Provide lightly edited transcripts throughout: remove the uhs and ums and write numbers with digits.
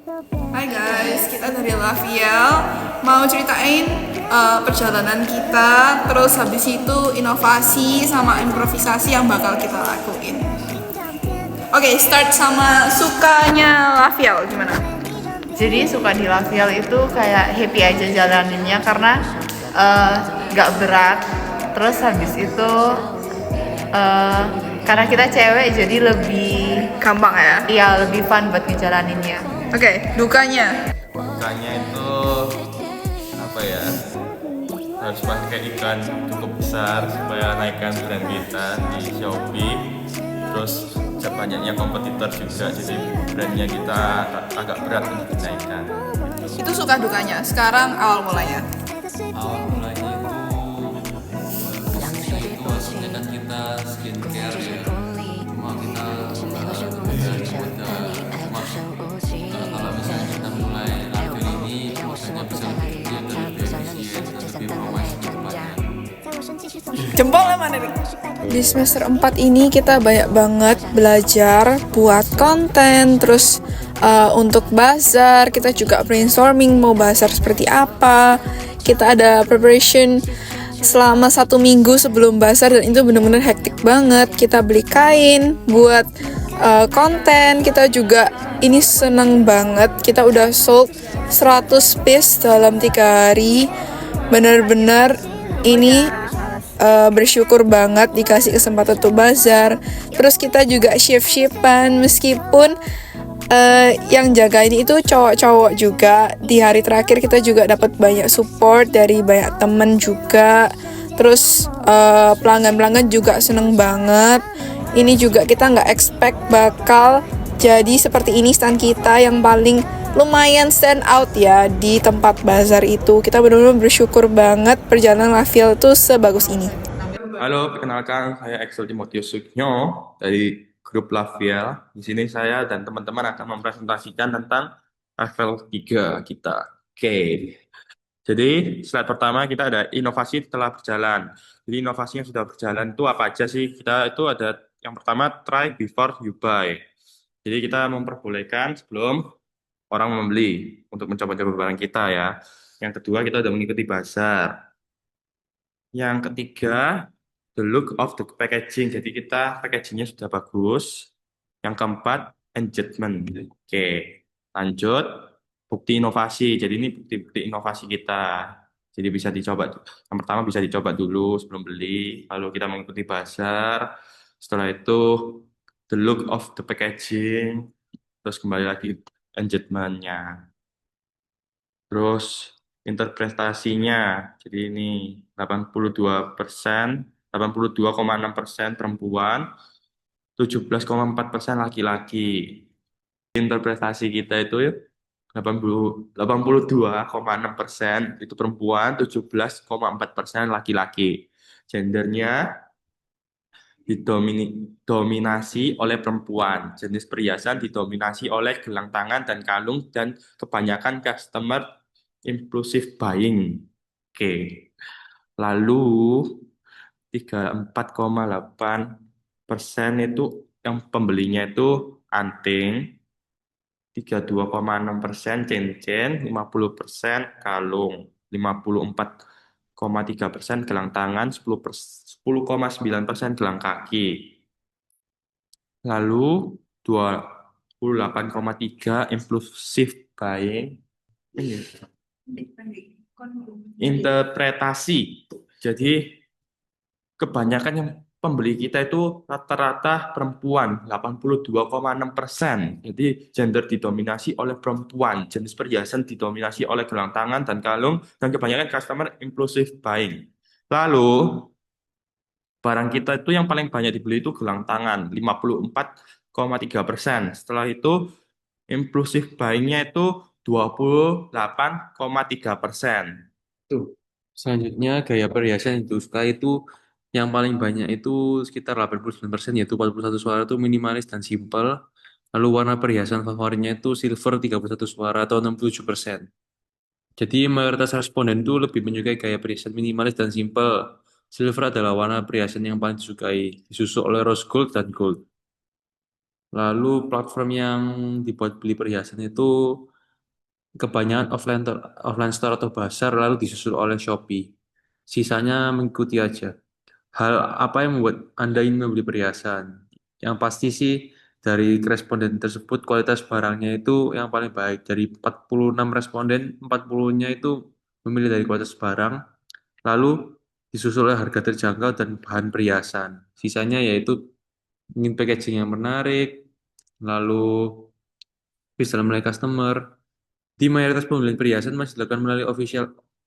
Hai guys, kita dari Laviel mau ceritain perjalanan kita, terus habis itu inovasi sama improvisasi yang bakal kita lakuin. Oke, start sama sukanya Laviel gimana? Jadi suka di Lavial itu kayak happy aja jalaninnya karena nggak berat. Terus habis itu eh, karena kita cewek jadi lebih Gampang ya? iya lebih fun buat ngejalaninnya. Oke, dukanya. Makanya itu apa ya, harus pakai iklan cukup besar supaya naikkan brand kita di Shopee. Terus banyaknya kompetitor juga, jadi brandnya kita agak berat untuk dinaikkan. Itu suka dukanya. Sekarang awal mulanya. Awal mulanya itu maksudnya kan kita skincare ya, cuma kita dari muda. Kalau misalnya kita mulai Laviel ini maksudnya bisa lebih kecil dan lebih efisien dan lebih profesional tempatnya. Jempol mana nih? Di semester 4 ini kita banyak banget belajar buat konten, terus untuk bazar kita juga brainstorming mau bazar seperti apa. Kita ada preparation selama 1 minggu sebelum bazar dan itu benar-benar hektik banget. Kita beli kain buat konten, kita juga ini seneng banget. Kita udah sold 100 piece dalam 3 hari. Benar-benar ini bersyukur banget dikasih kesempatan untuk bazar. Terus kita juga shift-shiftan meskipun yang jagain itu cowok-cowok juga. Di hari terakhir kita juga dapat banyak support dari banyak temen juga. Terus pelanggan-pelanggan juga seneng banget. Ini juga kita nggak expect bakal jadi seperti ini stand kita yang paling lumayan stand out ya di tempat bazar itu. Kita benar-benar bersyukur banget perjalanan Laviel itu sebagus ini. Halo, perkenalkan saya Axel Timotius Sugno dari grup Laviel. Di sini saya dan teman-teman akan mempresentasikan tentang level 3 kita. Oke. Jadi, slide pertama kita ada inovasi setelah berjalan. Jadi, inovasi yang sudah berjalan itu apa aja sih? Kita itu ada yang pertama, try before you buy. Jadi, kita memperbolehkan sebelum orang membeli untuk mencoba-coba barang kita ya. Yang kedua, kita sudah mengikuti bazar. Yang ketiga, the look of the packaging. Jadi kita packagingnya sudah bagus. Yang keempat, engagement. Oke, lanjut. Bukti inovasi. Jadi ini bukti-bukti inovasi kita. Jadi bisa dicoba. Yang pertama bisa dicoba dulu sebelum beli. Lalu kita mengikuti bazar. Setelah itu, the look of the packaging. Terus kembali lagi engagement-nya. Terus interpretasinya, jadi ini 82%, 82,6% perempuan, 17,4% laki-laki. Interpretasi kita itu ya 82,6% itu perempuan, 17,4% laki-laki. Gendernya didominasi oleh perempuan. Jenis perhiasan didominasi oleh gelang tangan dan kalung dan kebanyakan customer impulsive buying. Oke. Lalu 34,8% itu yang pembelinya itu anting, 32,6% cincin, 50% kalung, 54,3% gelang tangan, 10,9% gelang kaki. Lalu 28,3 impulsive buying. Interpretasi. Jadi kebanyakan yang pembeli kita itu rata-rata perempuan, 82,6%. Jadi gender didominasi oleh perempuan, jenis perhiasan didominasi oleh gelang tangan dan kalung, dan kebanyakan customer impulsive buying. Lalu barang kita itu yang paling banyak dibeli itu gelang tangan, 54,3%. Setelah itu impulsive buying-nya itu 28,3%. Tuh. Selanjutnya gaya perhiasan yang disuka itu yang paling banyak itu sekitar 89%, yaitu 41 suara itu minimalis dan simple. Lalu warna perhiasan favoritnya itu silver 31 suara atau 67%. Jadi mayoritas responden itu lebih menyukai gaya perhiasan minimalis dan simple. Silver adalah warna perhiasan yang paling disukai, disusul oleh rose gold dan gold. Lalu platform yang dibuat beli perhiasan itu kebanyakan offline store atau pasar lalu disusul oleh Shopee. Sisanya mengikuti aja. Hal apa yang membuat Anda ingin membeli perhiasan? Yang pasti sih dari responden tersebut kualitas barangnya itu yang paling baik. Dari 46 responden, 40-nya itu memilih dari kualitas barang, lalu disusul oleh harga terjangkau dan bahan perhiasan. Sisanya yaitu ingin packaging yang menarik, lalu bisa melalui customer. Di mayoritas pembelian perhiasan masih dilakukan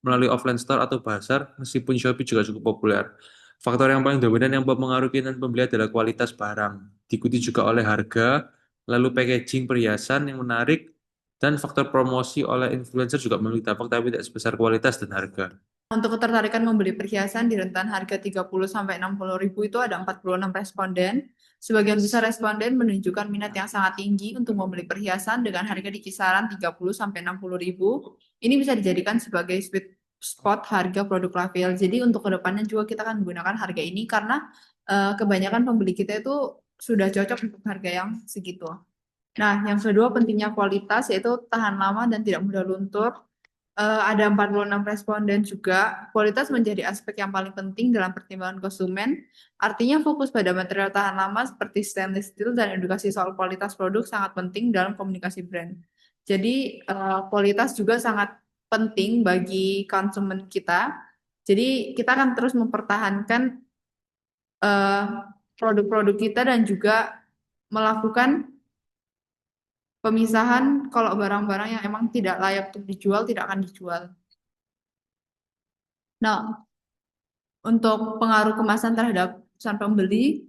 melalui offline store atau pasar, meskipun Shopee juga cukup populer. Faktor yang paling dominan yang mempengaruhi dan pembeli adalah kualitas barang, diikuti juga oleh harga, lalu packaging perhiasan yang menarik, dan faktor promosi oleh influencer juga memiliki dampak tapi tidak sebesar kualitas dan harga. Untuk ketertarikan membeli perhiasan di rentan harga 30 sampai 60 ribu itu ada 46 responden. Sebagian besar responden menunjukkan minat yang sangat tinggi untuk membeli perhiasan dengan harga di kisaran 30 sampai 60 ribu. Ini bisa dijadikan sebagai sweet spot harga produk Laviel. Jadi untuk kedepannya juga kita akan menggunakan harga ini karena kebanyakan pembeli kita itu sudah cocok untuk harga yang segitu. Nah, yang kedua pentingnya kualitas yaitu tahan lama dan tidak mudah luntur. Ada 46 responden juga. Kualitas menjadi aspek yang paling penting dalam pertimbangan konsumen. Artinya fokus pada material tahan lama seperti stainless steel dan edukasi soal kualitas produk sangat penting dalam komunikasi brand. Jadi kualitas juga sangat penting bagi konsumen kita. Jadi kita akan terus mempertahankan eh, produk-produk kita dan juga melakukan pemisahan kalau barang-barang yang emang tidak layak untuk dijual tidak akan dijual. Nah, untuk pengaruh kemasan terhadap pesan pembeli,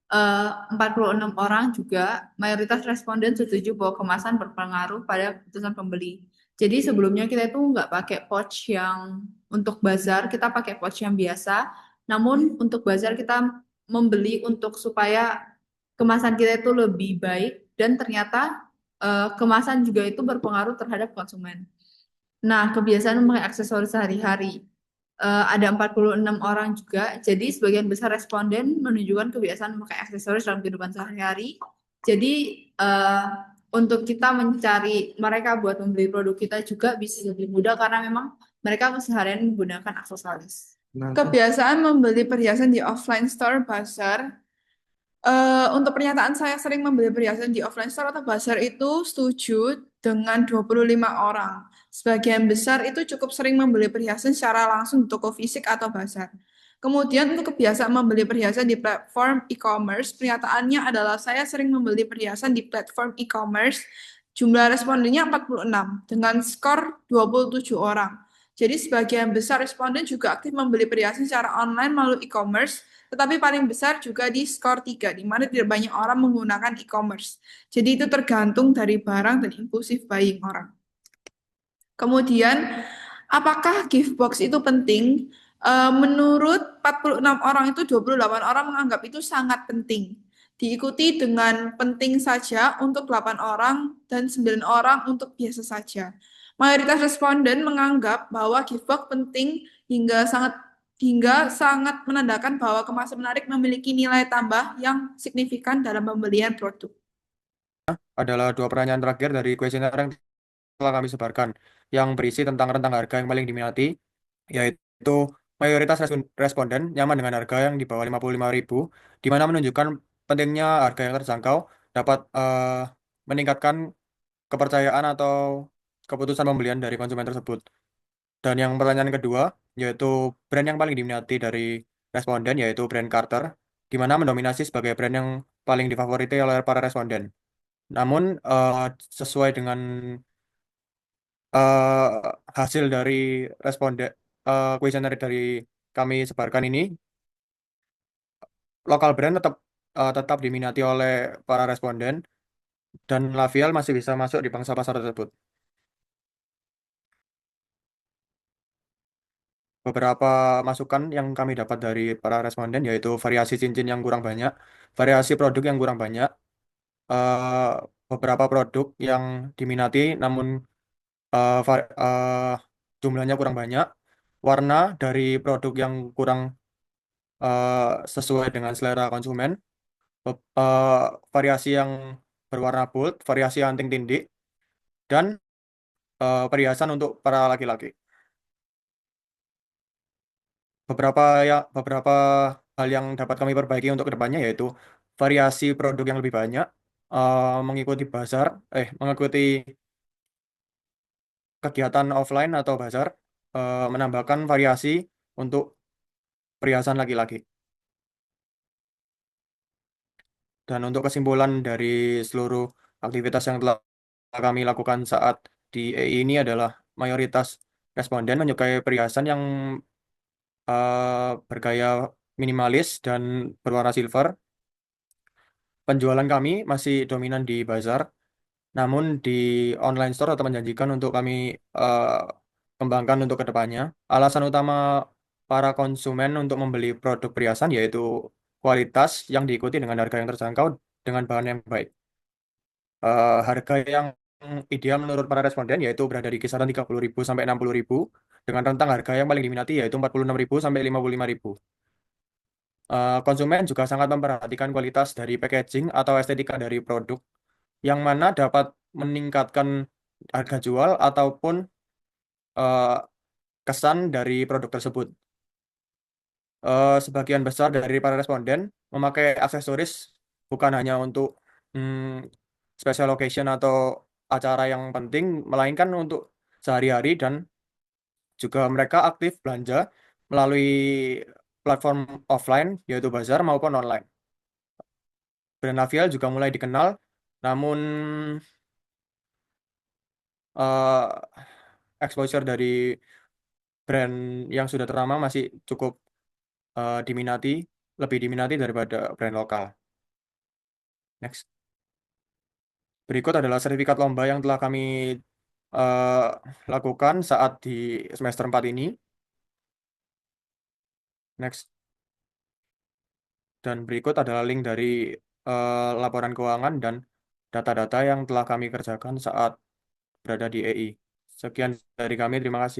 46 orang juga mayoritas responden setuju bahwa kemasan berpengaruh pada keputusan pembeli. Jadi sebelumnya kita itu nggak pakai pouch yang untuk bazar, kita pakai pouch yang biasa. Namun untuk bazar kita membeli untuk supaya kemasan kita itu lebih baik dan ternyata kemasan juga itu berpengaruh terhadap konsumen. Nah, kebiasaan memakai aksesoris sehari-hari. Ada 46 orang juga, jadi sebagian besar responden menunjukkan kebiasaan memakai aksesoris dalam kehidupan sehari-hari. Jadi, untuk kita mencari mereka buat membeli produk kita juga bisa lebih mudah karena memang mereka keseharian menggunakan aksesoris. Kebiasaan membeli perhiasan di offline store, pasar. Untuk pernyataan saya sering membeli perhiasan di offline store atau pasar itu setuju dengan 25 orang. Sebagian besar itu cukup sering membeli perhiasan secara langsung di toko fisik atau pasar. Kemudian untuk kebiasaan membeli perhiasan di platform e-commerce, pernyataannya adalah saya sering membeli perhiasan di platform e-commerce. Jumlah respondennya 46 dengan skor 27 orang. Jadi sebagian besar responden juga aktif membeli perhiasan secara online melalui e-commerce, tetapi paling besar juga di skor 3, di mana tidak banyak orang menggunakan e-commerce. Jadi itu tergantung dari barang dan impulsif buying orang. Kemudian, apakah gift box itu penting? Menurut 46 orang itu 28 orang menganggap itu sangat penting. Diikuti dengan penting saja untuk 8 orang dan 9 orang untuk biasa saja. Mayoritas responden menganggap bahwa gift box penting hingga sangat menandakan bahwa kemasan menarik memiliki nilai tambah yang signifikan dalam pembelian produk. Adalah dua pertanyaan terakhir dari kuesioner yang telah kami sebarkan, yang berisi tentang rentang harga yang paling diminati, yaitu mayoritas responden nyaman dengan harga yang di bawah 55.000, di mana menunjukkan pentingnya harga yang terjangkau dapat meningkatkan kepercayaan atau keputusan pembelian dari konsumen tersebut. Dan yang pertanyaan kedua, yaitu brand yang paling diminati dari responden, yaitu brand Carter, di mana mendominasi sebagai brand yang paling difavoriti oleh para responden. Namun, sesuai dengan eh, hasil dari responden kuesioner dari kami sebarkan ini, lokal brand tetap diminati oleh para responden dan Lavial masih bisa masuk di pangsa pasar tersebut. Beberapa masukan yang kami dapat dari para responden yaitu variasi cincin yang kurang banyak, variasi produk yang kurang banyak, eh, beberapa produk yang diminati namun jumlahnya kurang banyak, warna dari produk yang kurang eh, sesuai dengan selera konsumen, variasi yang berwarna bold, variasi anting tindik, dan perhiasan untuk para laki-laki. Beberapa hal yang dapat kami perbaiki untuk kedepannya yaitu variasi produk yang lebih banyak, mengikuti mengikuti kegiatan offline atau bazar, menambahkan variasi untuk perhiasan laki-laki. Dan untuk kesimpulan dari seluruh aktivitas yang telah kami lakukan saat di EI ini adalah mayoritas responden menyukai perhiasan yang bergaya minimalis dan berwarna silver. Penjualan kami masih dominan di bazar, namun di online store atau menjanjikan untuk kami eh, kembangkan untuk kedepannya. Alasan utama para konsumen untuk membeli produk perhiasan yaitu kualitas yang diikuti dengan harga yang terjangkau dengan bahan yang baik. Harga yang ideal menurut para responden yaitu berada di kisaran 30.000 sampai 60.000 dengan rentang harga yang paling diminati yaitu 46.000 sampai 55.000. Konsumen juga sangat memperhatikan kualitas dari packaging atau estetika dari produk yang mana dapat meningkatkan harga jual ataupun eh, kesan dari produk tersebut. Sebagian besar dari para responden memakai aksesoris bukan hanya untuk hmm, special occasion atau acara yang penting, melainkan untuk sehari-hari dan juga mereka aktif belanja melalui platform offline yaitu bazar maupun online. Brand Lavial juga mulai dikenal, namun eh, exposure dari brand yang sudah ternama masih cukup diminati, lebih diminati daripada brand lokal. Next. Berikut adalah sertifikat lomba yang telah kami eh, lakukan saat di semester 4 ini. Next. Dan berikut adalah link dari laporan keuangan dan data-data yang telah kami kerjakan saat berada di EI. Sekian dari kami, terima kasih.